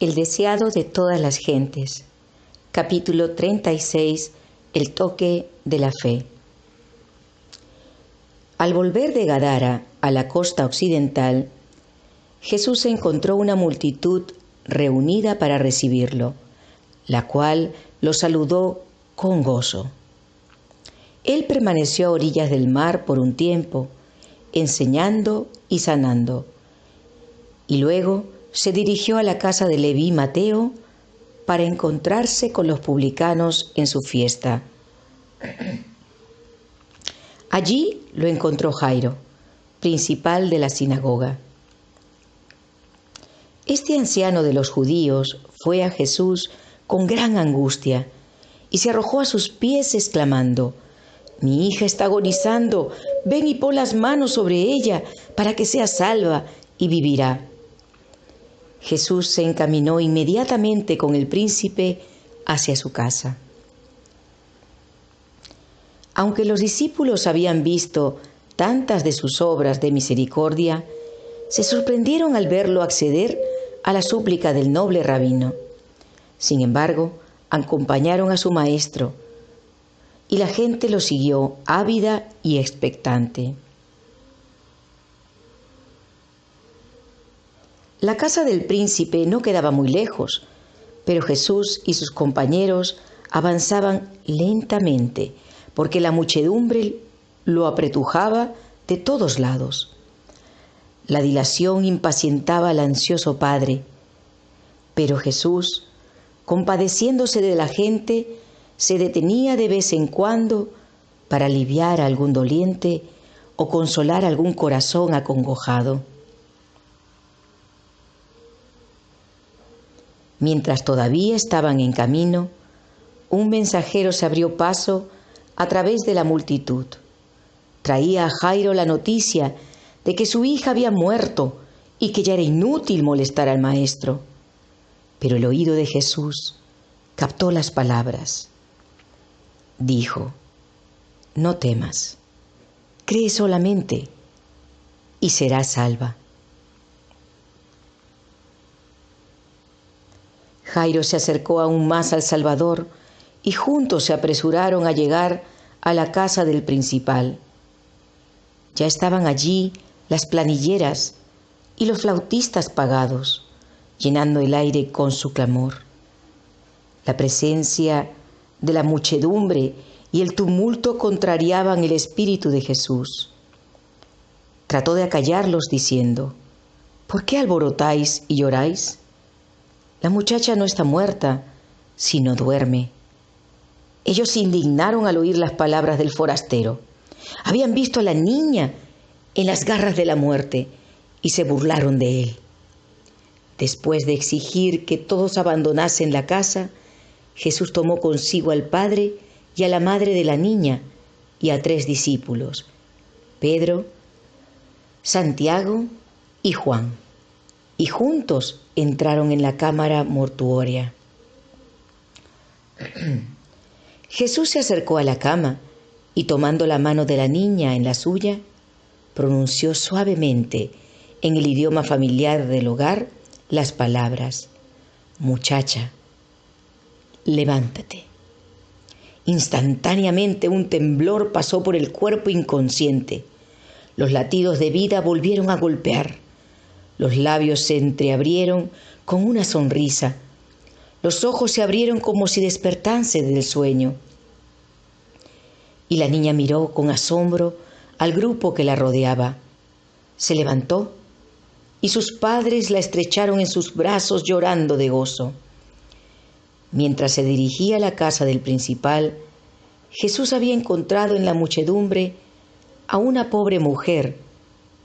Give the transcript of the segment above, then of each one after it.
El deseado de todas las gentes. Capítulo 36. El toque de la fe. Al volver de Gadara a la costa occidental, Jesús encontró una multitud reunida para recibirlo, la cual lo saludó con gozo. Él permaneció a orillas del mar por un tiempo, enseñando y sanando, y luego se dirigió a la casa de Leví Mateo para encontrarse con los publicanos en su fiesta. Allí lo encontró Jairo, principal de la sinagoga. Este anciano de los judíos fue a Jesús con gran angustia y se arrojó a sus pies exclamando: «Mi hija está agonizando, ven y pon las manos sobre ella para que sea salva y vivirá». Jesús se encaminó inmediatamente con el príncipe hacia su casa. Aunque los discípulos habían visto tantas de sus obras de misericordia, se sorprendieron al verlo acceder a la súplica del noble rabino. Sin embargo, acompañaron a su maestro, y la gente lo siguió ávida y expectante. La casa del príncipe no quedaba muy lejos, pero Jesús y sus compañeros avanzaban lentamente, porque la muchedumbre lo apretujaba de todos lados. La dilación impacientaba al ansioso padre, pero Jesús, compadeciéndose de la gente, se detenía de vez en cuando para aliviar a algún doliente o consolar a algún corazón acongojado. Mientras todavía estaban en camino, un mensajero se abrió paso a través de la multitud. Traía a Jairo la noticia de que su hija había muerto y que ya era inútil molestar al maestro. Pero el oído de Jesús captó las palabras. Dijo: «No temas, cree solamente y serás salva». Jairo se acercó aún más al Salvador y juntos se apresuraron a llegar a la casa del principal. Ya estaban allí las planilleras y los flautistas pagados, llenando el aire con su clamor. La presencia de la muchedumbre y el tumulto contrariaban el espíritu de Jesús. Trató de acallarlos diciendo: «¿Por qué alborotáis y lloráis? La muchacha no está muerta, sino duerme». Ellos se indignaron al oír las palabras del forastero. Habían visto a la niña en las garras de la muerte y se burlaron de él. Después de exigir que todos abandonasen la casa, Jesús tomó consigo al padre y a la madre de la niña y a 3 discípulos, Pedro, Santiago y Juan, y juntos entraron en la cámara mortuoria. Jesús se acercó a la cama y, tomando la mano de la niña en la suya, pronunció suavemente en el idioma familiar del hogar las palabras: «Muchacha, levántate». Instantáneamente un temblor pasó por el cuerpo inconsciente. Los latidos de vida volvieron a golpear. Los labios se entreabrieron con una sonrisa. Los ojos se abrieron como si despertase del sueño. Y la niña miró con asombro al grupo que la rodeaba. Se levantó y sus padres la estrecharon en sus brazos llorando de gozo. Mientras se dirigía a la casa del principal, Jesús había encontrado en la muchedumbre a una pobre mujer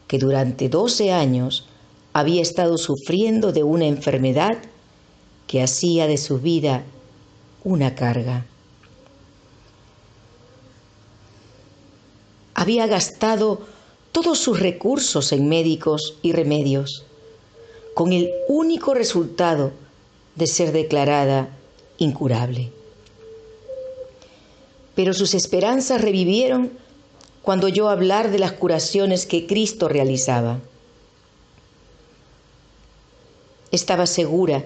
que durante 12 años había estado sufriendo de una enfermedad que hacía de su vida una carga. Había gastado todos sus recursos en médicos y remedios, con el único resultado de ser declarada incurable. Pero sus esperanzas revivieron cuando oyó hablar de las curaciones que Cristo realizaba. Estaba segura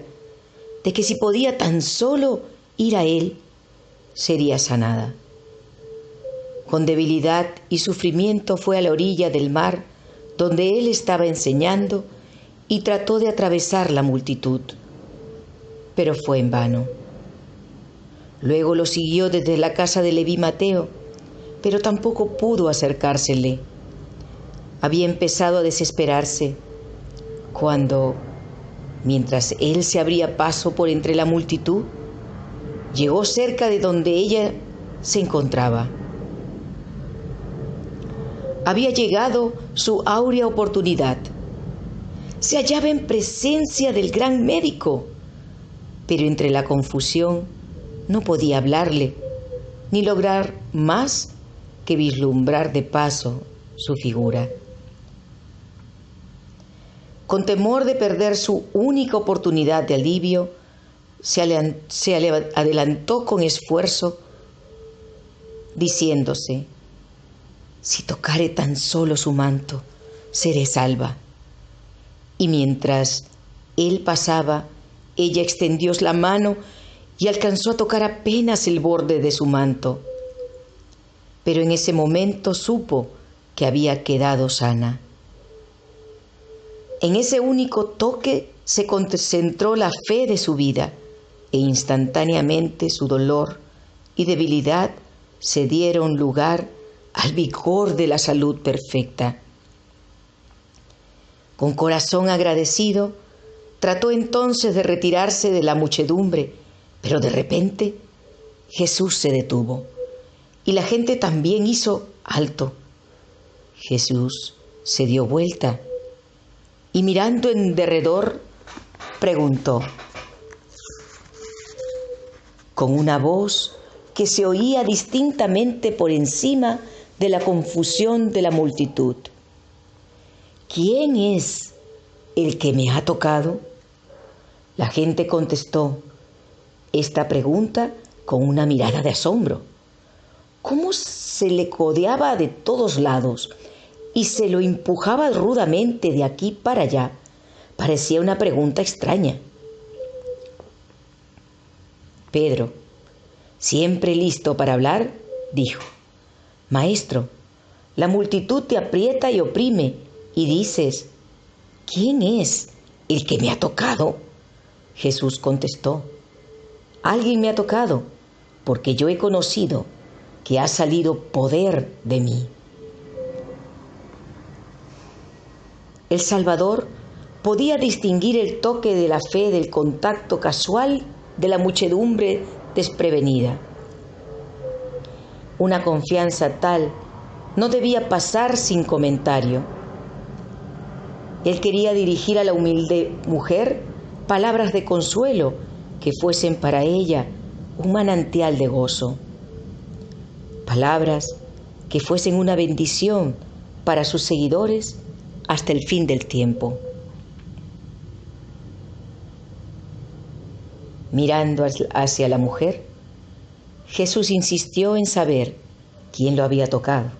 de que si podía tan solo ir a Él, sería sanada. Con debilidad y sufrimiento fue a la orilla del mar donde Él estaba enseñando y trató de atravesar la multitud, pero fue en vano. Luego lo siguió desde la casa de Leví Mateo, pero tampoco pudo acercársele. Había empezado a desesperarse cuando, mientras él se abría paso por entre la multitud, llegó cerca de donde ella se encontraba. Había llegado su áurea oportunidad. Se hallaba en presencia del gran médico, pero entre la confusión no podía hablarle, ni lograr más que vislumbrar de paso su figura. Con temor de perder su única oportunidad de alivio, se adelantó con esfuerzo, diciéndose: si tocare tan solo su manto, seré salva. Y mientras él pasaba, ella extendió la mano y alcanzó a tocar apenas el borde de su manto. Pero en ese momento supo que había quedado sana. En ese único toque se concentró la fe de su vida e instantáneamente su dolor y debilidad se dieron lugar al vigor de la salud perfecta. Con corazón agradecido, trató entonces de retirarse de la muchedumbre, pero de repente Jesús se detuvo y la gente también hizo alto. Jesús se dio vuelta y mirando en derredor preguntó con una voz que se oía distintamente por encima de la confusión de la multitud: ¿quién es el que me ha tocado? La gente contestó esta pregunta con una mirada de asombro. ¿Cómo se le codeaba de todos lados y se lo empujaba rudamente de aquí para allá? Parecía una pregunta extraña. Pedro, siempre listo para hablar, dijo: Maestro, la multitud te aprieta y oprime y dices: ¿quién es el que me ha tocado? Jesús contestó: alguien me ha tocado, porque yo he conocido que ha salido poder de mí. El Salvador podía distinguir el toque de la fe del contacto casual de la muchedumbre desprevenida. Una confianza tal no debía pasar sin comentario. Él quería dirigir a la humilde mujer palabras de consuelo que fuesen para ella un manantial de gozo. Palabras que fuesen una bendición para sus seguidores hasta el fin del tiempo. Mirando hacia la mujer, Jesús insistió en saber quién lo había tocado.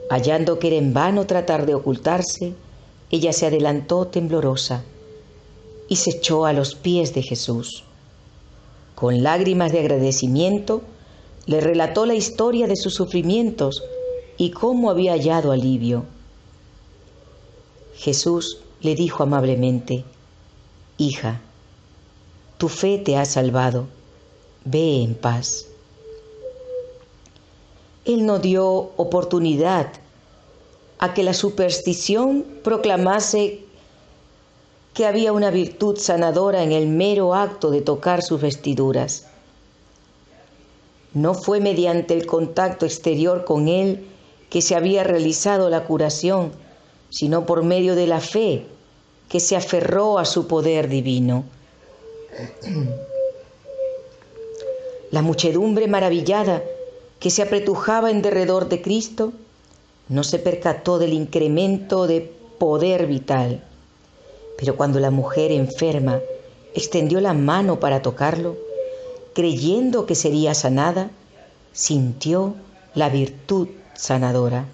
Hallando que era en vano tratar de ocultarse, ella se adelantó temblorosa y se echó a los pies de Jesús. Con lágrimas de agradecimiento, le relató la historia de sus sufrimientos y cómo había hallado alivio. Jesús le dijo amablemente: hija, tu fe te ha salvado, ve en paz. Él no dio oportunidad a que la superstición proclamase que había una virtud sanadora en el mero acto de tocar sus vestiduras. No fue mediante el contacto exterior con él que se había realizado la curación, sino por medio de la fe que se aferró a su poder divino. La muchedumbre maravillada que se apretujaba en derredor de Cristo no se percató del incremento de poder vital, pero cuando la mujer enferma extendió la mano para tocarlo, creyendo que sería sanada, sintió la virtud sanadora.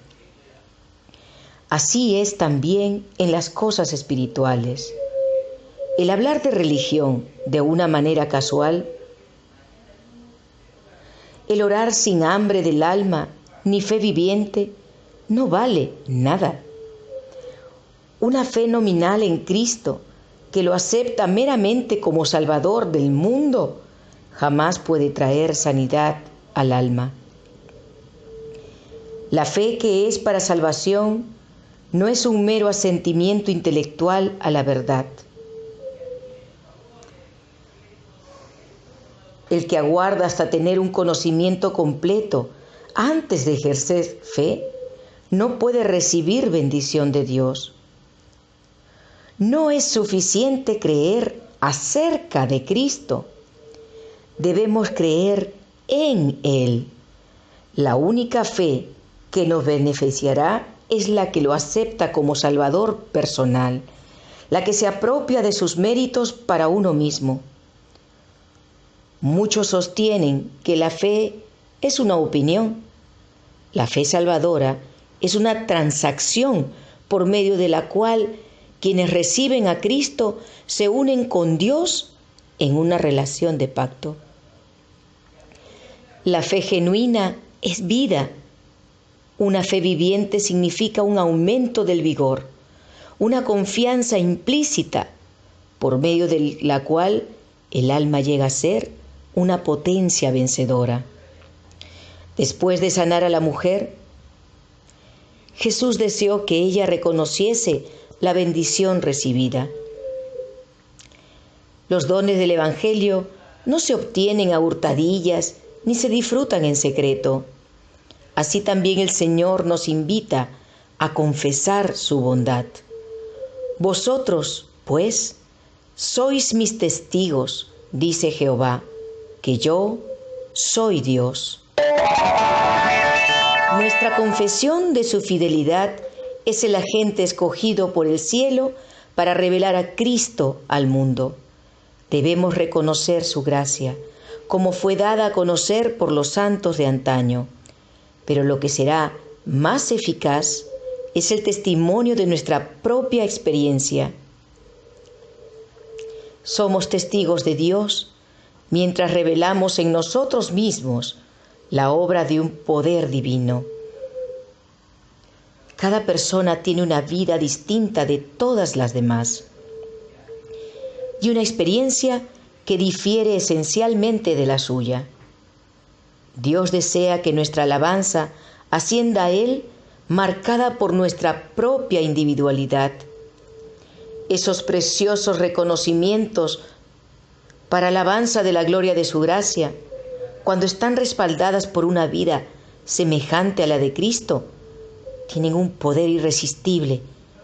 Así es también en las cosas espirituales. El hablar de religión de una manera casual, el orar sin hambre del alma ni fe viviente, no vale nada. Una fe nominal en Cristo, que lo acepta meramente como Salvador del mundo, jamás puede traer sanidad al alma. La fe que es para salvación no es un mero asentimiento intelectual a la verdad. El que aguarda hasta tener un conocimiento completo antes de ejercer fe, no puede recibir bendición de Dios. No es suficiente creer acerca de Cristo. Debemos creer en Él. La única fe que nos beneficiará es la que lo acepta como Salvador personal, la que se apropia de sus méritos para uno mismo. Muchos sostienen que la fe es una opinión. La fe salvadora es una transacción por medio de la cual quienes reciben a Cristo se unen con Dios en una relación de pacto. La fe genuina es vida. Una fe viviente significa un aumento del vigor, una confianza implícita por medio de la cual el alma llega a ser una potencia vencedora. Después de sanar a la mujer, Jesús deseó que ella reconociese la bendición recibida. Los dones del Evangelio no se obtienen a hurtadillas ni se disfrutan en secreto. Así también el Señor nos invita a confesar su bondad. Vosotros, pues, sois mis testigos, dice Jehová, que yo soy Dios. Nuestra confesión de su fidelidad es el agente escogido por el cielo para revelar a Cristo al mundo. Debemos reconocer su gracia, como fue dada a conocer por los santos de antaño. Pero lo que será más eficaz es el testimonio de nuestra propia experiencia. Somos testigos de Dios mientras revelamos en nosotros mismos la obra de un poder divino. Cada persona tiene una vida distinta de todas las demás y una experiencia que difiere esencialmente de la suya. Dios desea que nuestra alabanza ascienda a Él marcada por nuestra propia individualidad. Esos preciosos reconocimientos para alabanza de la gloria de su gracia, cuando están respaldadas por una vida semejante a la de Cristo, tienen un poder irresistible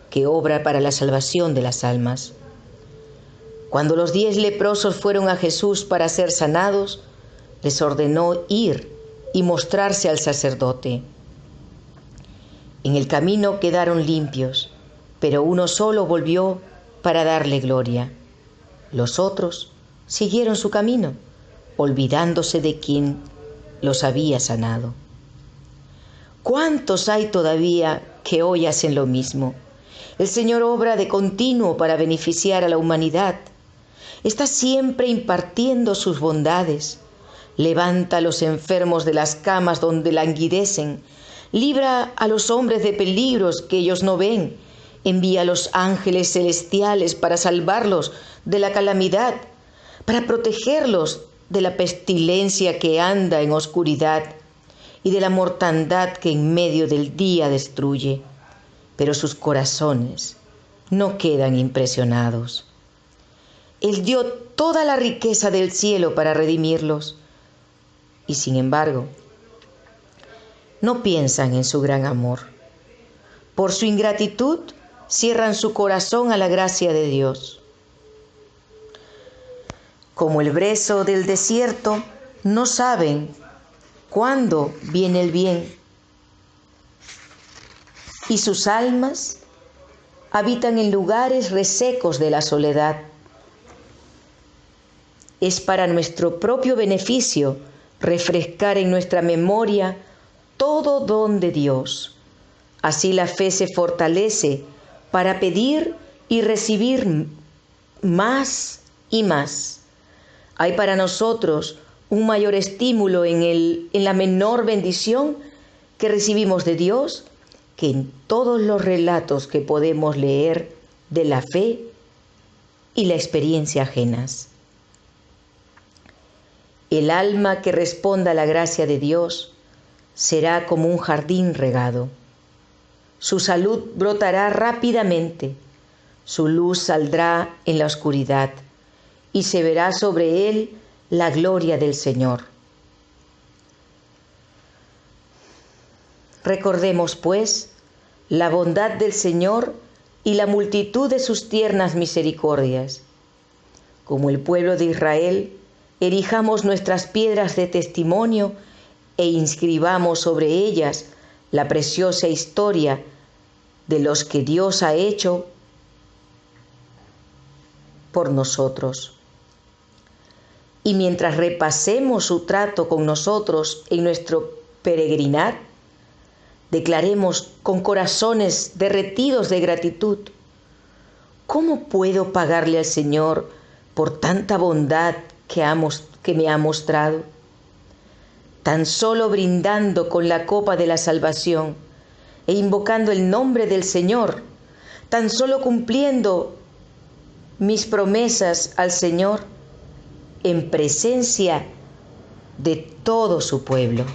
que obra para la salvación de las almas. Cuando los 10 leprosos fueron a Jesús para ser sanados, les ordenó ir y mostrarse al sacerdote. En el camino quedaron limpios, pero uno solo volvió para darle gloria. Los otros siguieron su camino, olvidándose de quien los había sanado. ¿Cuántos hay todavía que hoy hacen lo mismo? El Señor obra de continuo para beneficiar a la humanidad. Está siempre impartiendo sus bondades. Levanta a los enfermos de las camas donde languidecen. Libra a los hombres de peligros que ellos no ven. Envía a los ángeles celestiales para salvarlos de la calamidad, para protegerlos de la pestilencia que anda en oscuridad y de la mortandad que en medio del día destruye. Pero sus corazones no quedan impresionados. Él dio toda la riqueza del cielo para redimirlos y, sin embargo, no piensan en su gran amor. Por su ingratitud, cierran su corazón a la gracia de Dios. Como el brezo del desierto, no saben cuándo viene el bien. Y sus almas habitan en lugares resecos de la soledad. Es para nuestro propio beneficio refrescar en nuestra memoria todo don de Dios. Así la fe se fortalece para pedir y recibir más y más. Hay para nosotros un mayor estímulo en la menor bendición que recibimos de Dios que en todos los relatos que podemos leer de la fe y la experiencia ajenas. El alma que responda a la gracia de Dios será como un jardín regado. Su salud brotará rápidamente, su luz saldrá en la oscuridad y se verá sobre él la gloria del Señor. Recordemos, pues, la bondad del Señor y la multitud de sus tiernas misericordias. Como el pueblo de Israel, erijamos nuestras piedras de testimonio e inscribamos sobre ellas la preciosa historia de los que Dios ha hecho por nosotros. Y mientras repasemos su trato con nosotros en nuestro peregrinar, declaremos con corazones derretidos de gratitud: ¿cómo puedo pagarle al Señor por tanta bondad que me ha mostrado? Tan solo brindando con la copa de la salvación e invocando el nombre del Señor, tan solo cumpliendo mis promesas al Señor en presencia de todo su pueblo.